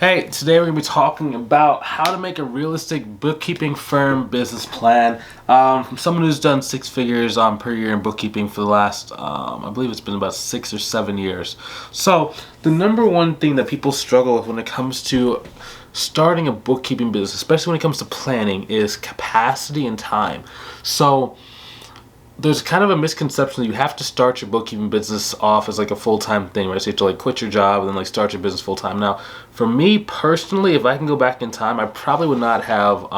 Hey, today we're going to be talking about how to make a realistic bookkeeping firm business plan. From someone who's done six figures per year in bookkeeping for the last, I believe it's been about 6 or 7 years. So the number one thing that people struggle with when it comes to starting a bookkeeping business, especially when it comes to planning, is capacity and time. So there's kind of a misconception that you have to start your bookkeeping business off as like a full-time thing, right? So you have to like quit your job and then like start your business full-time. Now, for me personally, if I can go back in time, I probably would not have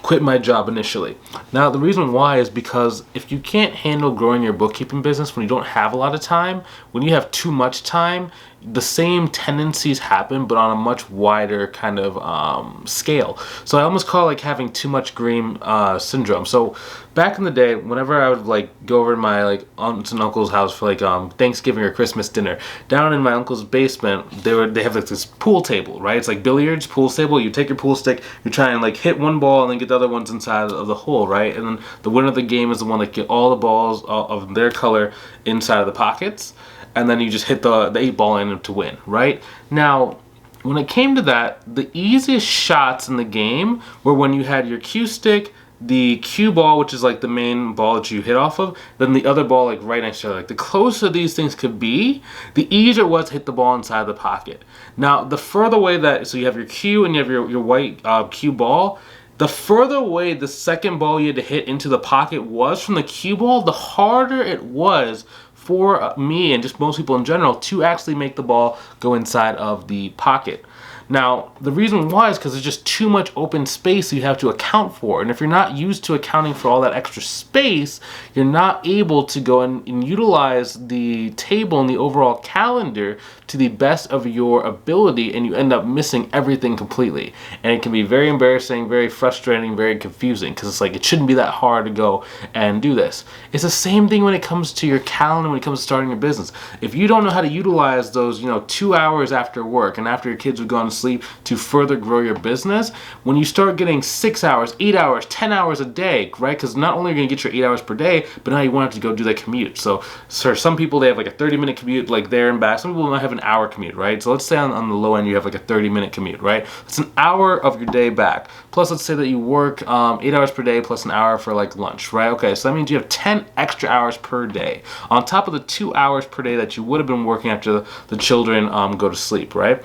quit my job initially. Now, the reason why is because if you can't handle growing your bookkeeping business when you don't have a lot of time, when you have too much time, the same tendencies happen, but on a much wider kind of scale. So I almost call it like having too much green syndrome. So back in the day, whenever I would like go over to my like aunts and uncle's house for like Thanksgiving or Christmas dinner, down in my uncle's basement, they have like this pool table, right? It's like billiards, pool table. You take your pool stick, you try and like hit one ball and then get the other ones inside of the hole, right? And then the winner of the game is the one that get all the balls of their color inside of the pockets. And then you just hit the 8-ball in to win, right? Now, when it came to that, the easiest shots in the game were when you had your cue stick, the cue ball, which is like the main ball that you hit off of, then the other ball like right next to it. Like the closer these things could be, the easier it was to hit the ball inside the pocket. Now, the further away that, so you have your cue and you have your white cue ball, the further away the second ball you had to hit into the pocket was from the cue ball, the harder it was for me and just most people in general to actually make the ball go inside of the pocket. Now, the reason why is because there's just too much open space you have to account for. And if you're not used to accounting for all that extra space, you're not able to go and utilize the table and the overall calendar to the best of your ability, and you end up missing everything completely. And it can be very embarrassing, very frustrating, very confusing, because it's like it shouldn't be that hard to go and do this. It's the same thing when it comes to your calendar, when it comes to starting your business. If you don't know how to utilize those, 2 hours after work and after your kids have gone to sleep to further grow your business, when you start getting 6 hours, 8 hours, 10 hours a day, right? Because not only are you going to get your 8 hours per day, but now you want to go do that commute. So for some people, they have like a 30-minute commute like there and back. Some people might have an hour commute, right? So let's say on the low end, you have like a 30-minute commute, right? It's an hour of your day back. Plus, let's say that you work 8 hours per day plus an hour for like lunch, right? Okay, so that means you have 10 extra hours per day on top of the 2 hours per day that you would have been working after the children go to sleep, right?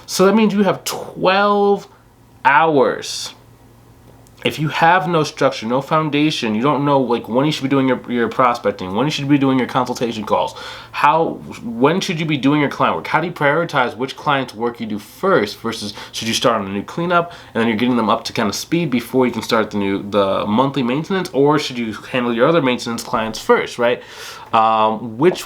So that means you have 12 hours. If you have no structure, no foundation, you don't know like when you should be doing your prospecting, when you should be doing your consultation calls, when should you be doing your client work? How do you prioritize which client's work you do first versus should you start on a new cleanup and then you're getting them up to kind of speed before you can start the monthly maintenance, or should you handle your other maintenance clients first, right? Which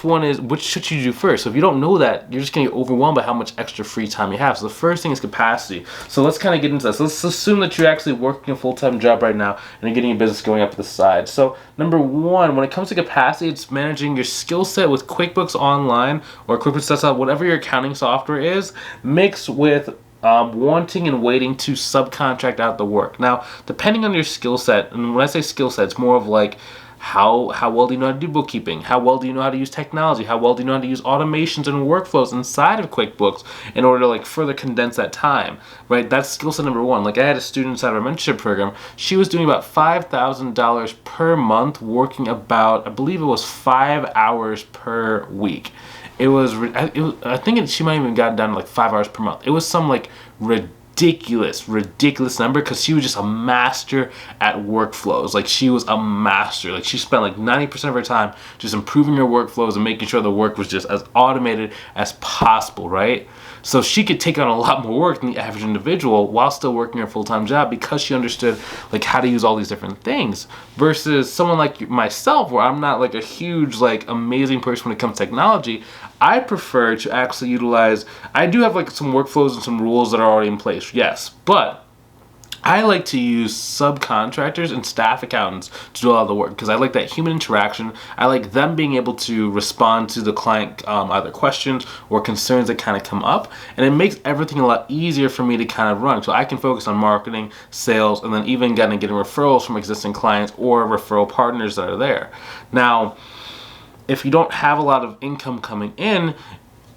should you do first? So if you don't know that, you're just going to get overwhelmed by how much extra free time you have. So the first thing is capacity. So let's kind of get into this. Let's assume that you're actually working a full-time job right now and you're getting your business going up the side. So number one, when it comes to capacity, it's managing your skill set with QuickBooks Online or QuickBooks Desktop, whatever your accounting software is, mixed with wanting and waiting to subcontract out the work. Now, depending on your skill set, and when I say skill set, it's more of like how well do you know how to do bookkeeping? How well do you know how to use technology? How well do you know how to use automations and workflows inside of QuickBooks in order to like further condense that time, right? That's skill set number one. Like I had a student inside of our mentorship program. She was doing about $5,000 per month, working about, I believe it was 5 hours per week. I think she might have even gotten down to like 5 hours per month. It was some like ridiculous number because she was just a master at workflows. Like she was a master. Like she spent like 90% of her time just improving her workflows and making sure the work was just as automated as possible, right? So she could take on a lot more work than the average individual while still working her full-time job because she understood like how to use all these different things, versus someone like myself where I'm not like a huge like amazing person when it comes to technology. I prefer to actually utilize, I do have like some workflows and some rules that are already in place, yes, but I like to use subcontractors and staff accountants to do a lot of the work because I like that human interaction. I like them being able to respond to the client either questions or concerns that kind of come up, and it makes everything a lot easier for me to kind of run. So I can focus on marketing, sales, and then even getting referrals from existing clients or referral partners that are there. Now, if you don't have a lot of income coming in,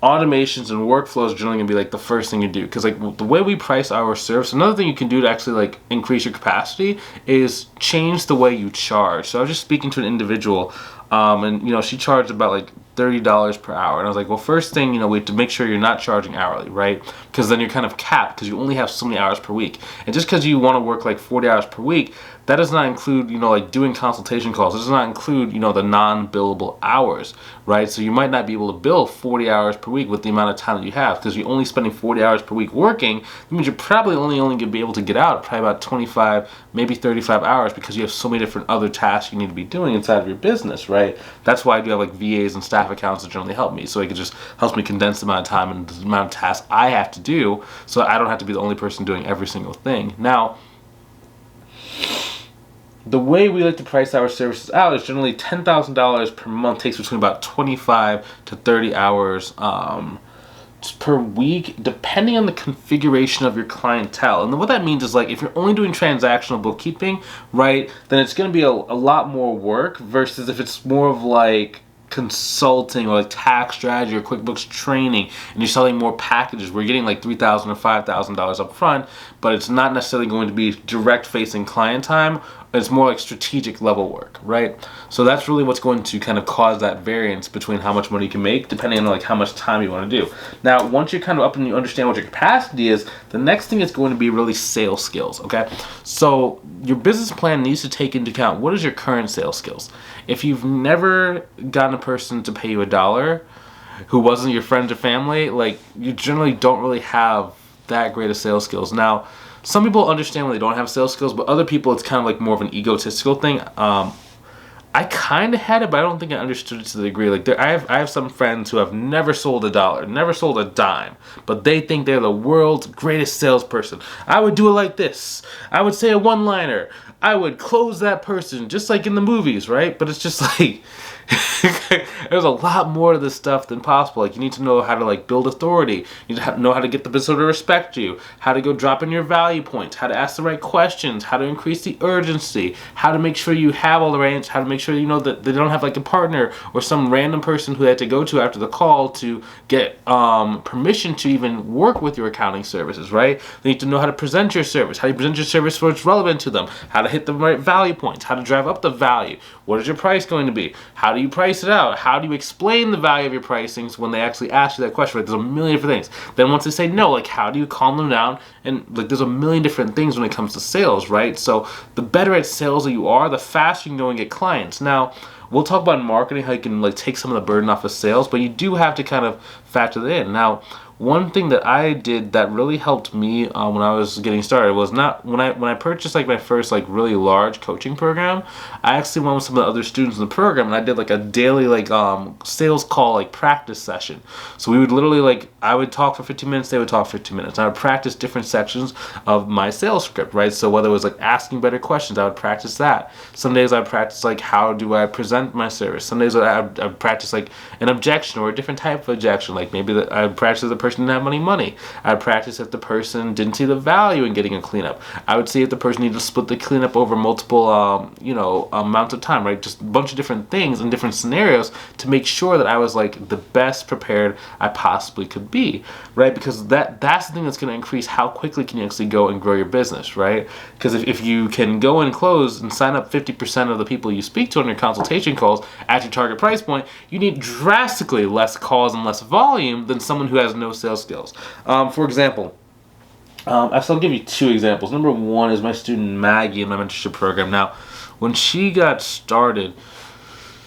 automations and workflows are generally gonna be like the first thing you do, because like the way we price our service, another thing you can do to actually like increase your capacity is change the way you charge. So I was just speaking to an individual, and you know, she charged about like $30 per hour, and I was like, well, first thing, you know, we have to make sure you're not charging hourly, right? Because then you're kind of capped because you only have so many hours per week, and just because you want to work like 40 hours per week, that does not include, you know, like doing consultation calls. It does not include, you know, the non-billable hours, right? So you might not be able to bill 40 hours per week with the amount of time that you have, because you're only spending 40 hours per week working. That means you're probably only going to be able to get out probably about 25, maybe 35 hours, because you have so many different other tasks you need to be doing inside of your business, right? That's why I do have like VAs and staff accounts that generally help me. So it just helps me condense the amount of time and the amount of tasks I have to do, so I don't have to be the only person doing every single thing. Now, the way we like to price our services out is generally $10,000 per month, takes between about 25 to 30 hours per week, depending on the configuration of your clientele. And what that means is, like, if you're only doing transactional bookkeeping, right, then it's going to be a lot more work, versus if it's more of like consulting or like tax strategy or QuickBooks training, and you're selling more packages, we're getting like $3,000 or $5,000 up front, but it's not necessarily going to be direct facing client time. It's more like strategic level work, right? So that's really what's going to kind of cause that variance between how much money you can make, depending on like how much time you want to do. Now, once you're kind of up and you understand what your capacity is, the next thing is going to be really sales skills, okay? So your business plan needs to take into account, what is your current sales skills? If you've never gotten a person to pay you $1 who wasn't your friends or family, like, you generally don't really have that great of sales skills. Now, some people understand when they don't have sales skills, but other people, it's kind of like more of an egotistical thing. I kind of had it, but I don't think I understood it to the degree. Like, I have some friends who have never sold $1, never sold a dime, but they think they're the world's greatest salesperson. I would do it like this. I would say a one-liner. I would close that person, just like in the movies, right? But it's just like, there's a lot more to this stuff than possible. Like, you need to know how to like build authority. You need to know how to get the business to respect you, how to go drop in your value points, how to ask the right questions, how to increase the urgency, how to make sure you have all the right answers, how to make sure you know that they don't have like a partner or some random person who they had to go to after the call to get permission to even work with your accounting services, right? They need to know how to present your service, how you present your service so it's relevant to them, how to hit the right value points, how to drive up the value, what is your price going to be, how do you price it out, how do you explain the value of your pricings when they actually ask you that question, right? There's a million different things. Then once they say no, like, how do you calm them down? And like, there's a million different things when it comes to sales, right? So the better at sales that you are, the faster you can go and get clients. Now, we'll talk about marketing, how you can like take some of the burden off of sales, but you do have to kind of factor that in. Now, one thing that I did that really helped me when I was getting started was not when I purchased like my first like really large coaching program. I actually went with some of the other students in the program, and I did like a daily like sales call like practice session. So we would literally like, I would talk for 15 minutes, they would talk for 15 minutes. I would practice different sections of my sales script, right? So whether it was like asking better questions, I would practice that. Some days I would practice like, how do I present my service? Some days I would practice like an objection or a different type of objection. Like maybe I would practice the person didn't have any money. I would practice if the person didn't see the value in getting a cleanup. I would see if the person needed to split the cleanup over multiple amounts of time, right? Just a bunch of different things and different scenarios to make sure that I was like the best prepared I possibly could be, right? Because that's the thing that's going to increase how quickly can you actually go and grow your business, right? Because if you can go and close and sign up 50% of the people you speak to on your consultation calls at your target price point, you need drastically less calls and less volume than someone who has no sales skills. For example, I'll give you two examples. Number one is my student Maggie in my mentorship program. Now, when she got started,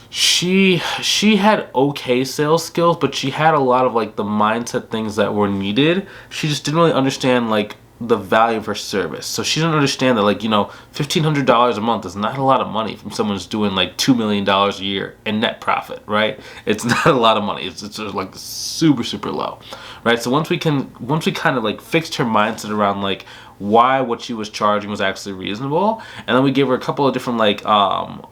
she had okay sales skills, but she had a lot of like the mindset things that were needed. She just didn't really understand like the value of her service. So she didn't understand that, like, $1,500 a month is not a lot of money from someone who's doing like $2 million a year in net profit, right? It's not a lot of money. It's just like super, super low, right? So once we kind of like fixed her mindset around like why what she was charging was actually reasonable, and then we gave her a couple of different like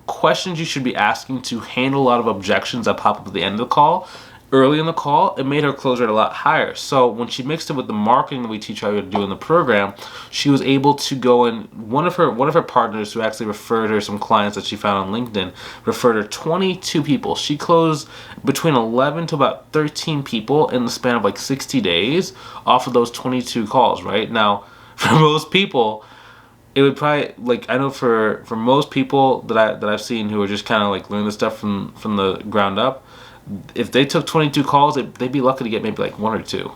questions you should be asking to handle a lot of objections that pop up at the end of the call. early in the call, it made her close rate a lot higher. So when she mixed it with the marketing that we teach her to do in the program, she was able to go in. One of her partners, who actually referred her some clients that she found on LinkedIn, referred her 22 people. She closed between 11 to about 13 people in the span of like 60 days off of those 22 calls. Right now, for most people, it would probably, like, I know for most people that I've seen who are just kind of like learning this stuff from the ground up, if they took 22 calls, they'd be lucky to get maybe like one or two,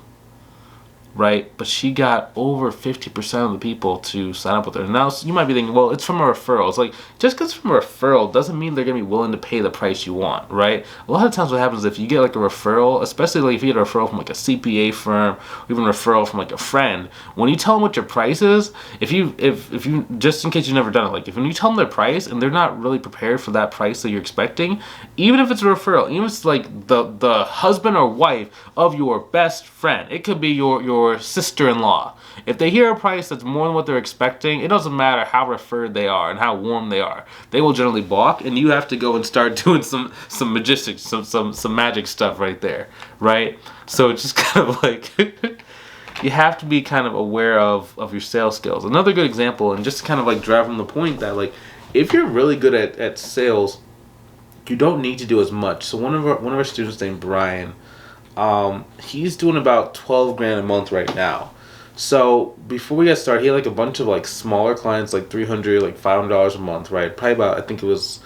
right? But she got over 50% of the people to sign up with her. Now, you might be thinking, well, it's from a referral. It's like, just because it's from a referral doesn't mean they're going to be willing to pay the price you want, right? A lot of times what happens is if you get like a referral, especially like if you get a referral from like a CPA firm, or even a referral from like a friend, when you tell them what your price is, if you just in case you've never done it, like if when you tell them their price and they're not really prepared for that price that you're expecting, even if it's a referral, even if it's like the husband or wife of your best friend, it could be your sister-in-law. If they hear a price that's more than what they're expecting, it doesn't matter how referred they are and how warm they are. They will generally balk, and you have to go and start doing some magistics, some magic stuff right there, right? So it's just kind of like you have to be kind of aware of your sales skills. Another good example, and just kind of like drive home the point that like if you're really good at sales, you don't need to do as much. So one of our students named Brian, he's doing about 12 grand a month right now. So before we got started, he had like a bunch of like smaller clients, like $300, like $500 a month, right? Probably about, I think it was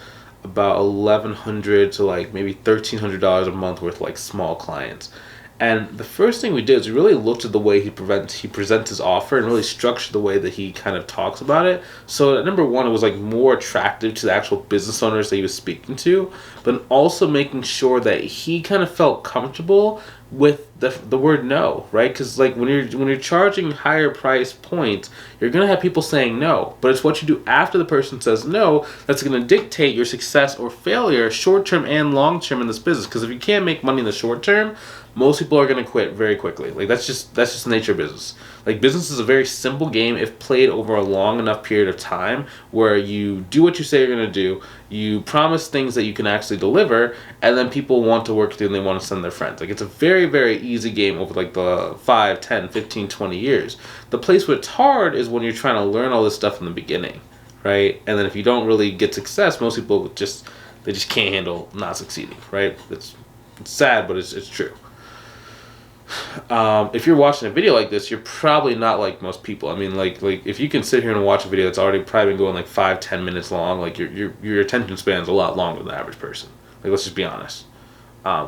about $1,100 to like maybe $1,300 a month worth of like small clients. And the first thing we did is we really looked at the way he presents his offer and really structured the way that he kind of talks about it. So number one, it was like more attractive to the actual business owners that he was speaking to, but also making sure that he kind of felt comfortable with the word no, right? Because like when you're charging higher price points, you're gonna have people saying no, but it's what you do after the person says no that's gonna dictate your success or failure, short term and long term in this business. Because if you can't make money in the short term, most people are gonna quit very quickly. Like that's just the nature of business. Like business is a very simple game if played over a long enough period of time, where you do what you say you're gonna do, you promise things that you can actually deliver, and then people want to work with you and they want to send their friends. Like it's a very, very easy game over like the 5, 10, 15, 20 years. The place where it's hard is when you're trying to learn all this stuff in the beginning, right? And then if you don't really get success, most people just can't handle not succeeding, right? It's sad, but it's true. If you're watching a video like this, you're probably not like most people. I mean, like if you can sit here and watch a video that's already probably been going like 5-10 minutes long, like your attention span is a lot longer than the average person. Like let's just be honest.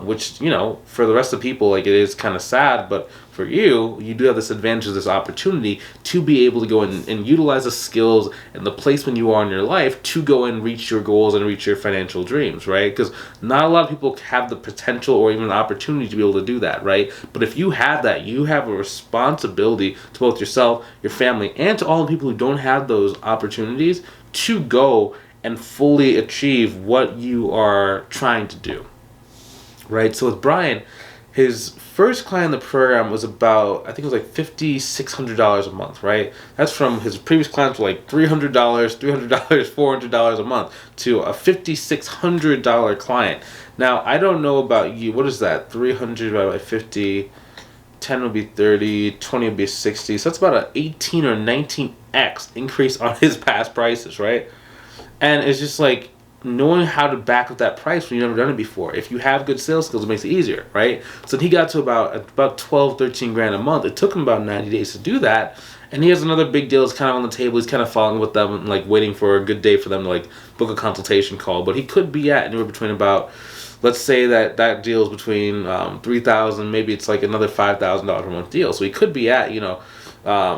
Which, you know, for the rest of the people, like it is kind of sad, but for you do have this advantage, this opportunity to be able to go and utilize the skills and the placement you are in your life to go and reach your goals and reach your financial dreams, right? Because not a lot of people have the potential or even the opportunity to be able to do that, right? But if you have that, you have a responsibility to both yourself, your family, and to all the people who don't have those opportunities to go and fully achieve what you are trying to do. Right, so with Brian, his first client in the program was about, I think it was like $5,600 a month, right? That's from his previous clients were like $300, $400 a month to a $5,600 client. Now, I don't know about you. What is that? 300 divided by 50, 10 would be 30, 20 would be 60. So that's about an 18 or 19x increase on his past prices, right? And it's just like, knowing how to back up that price when you've never done it before. If you have good sales skills, it makes it easier, right? So he got to about 12, 13 grand a month. It took him about 90 days to do that. And he has another big deal that's kind of on the table. He's kind of following with them and like waiting for a good day for them to like book a consultation call. But he could be at anywhere between about, let's say that deal is between $3,000, maybe it's like another $5,000 a month deal. So he could be at,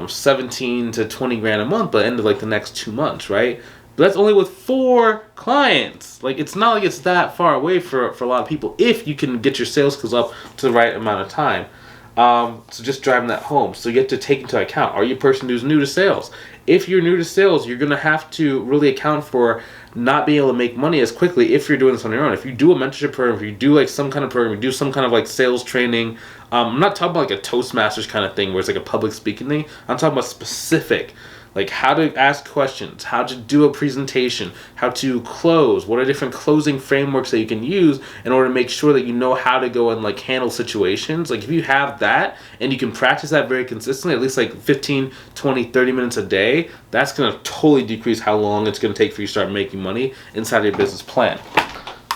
17 to 20 grand a month by the end of like the next 2 months, right? But that's only with 4 clients. Like it's not like it's that far away for a lot of people if you can get your sales skills up to the right amount of time. So just driving that home. So you have to take into account, are you a person who's new to sales? If you're new to sales, you're going to have to really account for not being able to make money as quickly if you're doing this on your own. If you do a mentorship program, if you do like some kind of program, you do some kind of like sales training, I'm not talking about like a Toastmasters kind of thing where it's like a public speaking thing. I'm talking about specific like how to ask questions, how to do a presentation, how to close, what are different closing frameworks that you can use in order to make sure that you know how to go and like handle situations. Like if you have that and you can practice that very consistently, at least like 15, 20, 30 minutes a day, that's going to totally decrease how long it's going to take for you to start making money inside of your business plan.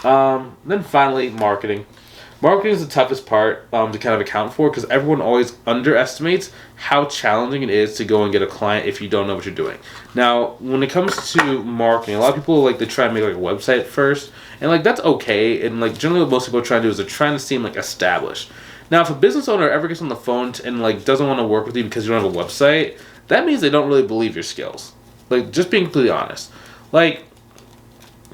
Then finally, marketing. Marketing is the toughest part to kind of account for, because everyone always underestimates how challenging it is to go and get a client if you don't know what you're doing. Now, when it comes to marketing, a lot of people like to try and make like a website first, and like that's okay. And like generally, what most people are trying to do is they're trying to seem like established. Now, if a business owner ever gets on the phone and like doesn't want to work with you because you don't have a website, that means they don't really believe your skills. Like, just being completely honest. Like,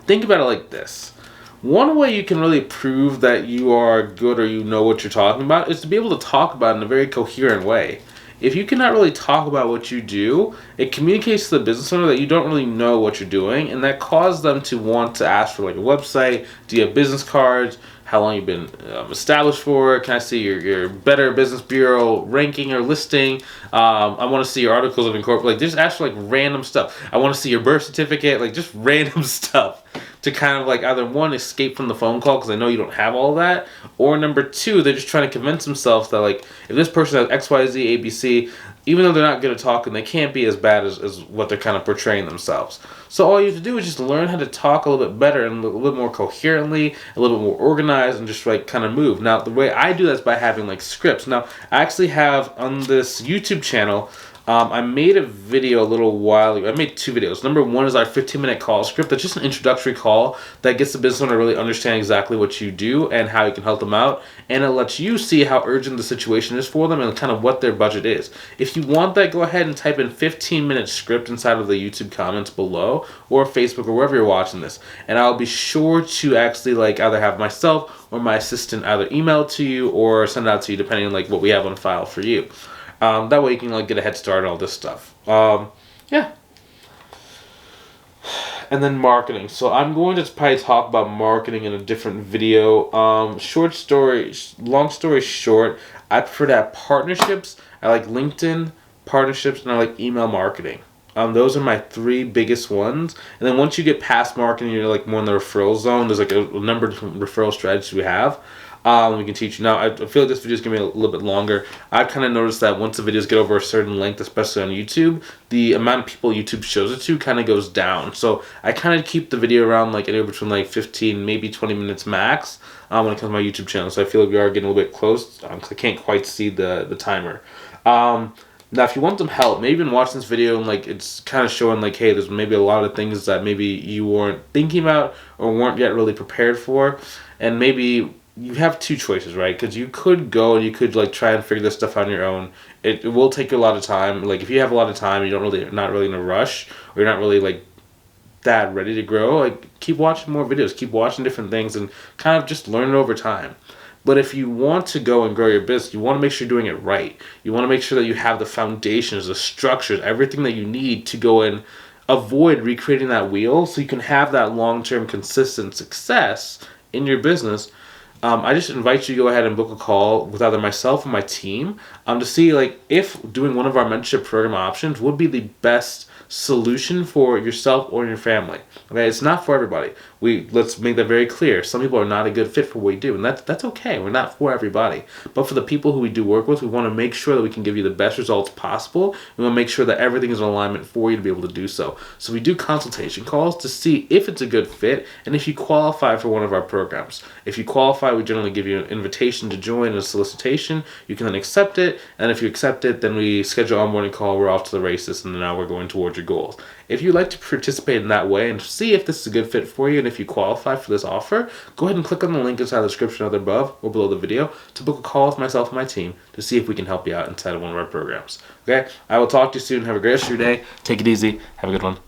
think about it like this. One way you can really prove that you are good or you know what you're talking about is to be able to talk about it in a very coherent way. If you cannot really talk about what you do, it communicates to the business owner that you don't really know what you're doing, and that causes them to want to ask for like a website. Do you have business cards? How long you've been established for? Can I see your Better Business Bureau ranking or listing? I want to see your articles of incorporation. Like, just ask for like random stuff. I want to see your birth certificate. Like, just random stuff to kind of like either one, escape from the phone call because I know you don't have all that, or number two, they're just trying to convince themselves that like if this person has X, Y, Z, A, B, C, even though they're not good at talking, they can't be as bad as what they're kind of portraying themselves. So all you have to do is just learn how to talk a little bit better and a little bit more coherently, a little bit more organized, and just like kind of move. Now, the way I do that is by having like scripts. Now, I actually have on this YouTube channel, I made a video a little while ago. I made two videos. Number one is our 15-minute call script. That's just an introductory call that gets the business owner to really understand exactly what you do and how you can help them out. And it lets you see how urgent the situation is for them and kind of what their budget is. If you want that, go ahead and type in 15-minute script inside of the YouTube comments below, or Facebook, or wherever you're watching this. And I'll be sure to actually like either have myself or my assistant either email it to you or send it out to you, depending on like what we have on file for you. That way you can like get a head start on all this stuff. Yeah. And then marketing. So I'm going to probably talk about marketing in a different video. Long story short, I prefer to have partnerships. I like LinkedIn, partnerships, and I like email marketing. Those are my three biggest ones. And then once you get past marketing, you're like more in the referral zone. There's like a number of different referral strategies we have. We can teach you. Now, I feel like this video is going to be a little bit longer. I've kind of noticed that once the videos get over a certain length, especially on YouTube, the amount of people YouTube shows it to kind of goes down. So I kind of keep the video around like anywhere between like 15, maybe 20 minutes max when it comes to my YouTube channel. So I feel like we are getting a little bit close because I can't quite see the timer. Now, if you want some help, maybe you've been watching this video and like it's kind of showing like, hey, there's maybe a lot of things that maybe you weren't thinking about or weren't yet really prepared for, and maybe you have two choices, right? Because you could go and you could like try and figure this stuff out on your own. It will take you a lot of time. Like if you have a lot of time, you're not really in a rush, or you're not really like that ready to grow. Like keep watching more videos, keep watching different things, and kind of just learn it over time. But if you want to go and grow your business, you want to make sure you're doing it right. You want to make sure that you have the foundations, the structures, everything that you need to go and avoid recreating that wheel, so you can have that long-term consistent success in your business. I just invite you to go ahead and book a call with either myself or my team to see like if doing one of our mentorship program options would be the best solution for yourself or your family. Okay, it's not for everybody. Let's make that very clear. Some people are not a good fit for what we do, and that's okay. We're not for everybody. But for the people who we do work with, we want to make sure that we can give you the best results possible. We want to make sure that everything is in alignment for you to be able to do so. So we do consultation calls to see if it's a good fit and if you qualify for one of our programs. If you qualify, we generally give you an invitation to join, a solicitation. You can then accept it, and if you accept it, then we schedule an onboarding call. We're off to the races, and now we're going towards your goals. If you'd like to participate in that way and see if this is a good fit for you and if you qualify for this offer, go ahead and click on the link inside the description either above or below the video to book a call with myself and my team to see if we can help you out inside of one of our programs. Okay? I will talk to you soon. Have a great rest of your day. Take it easy. Have a good one.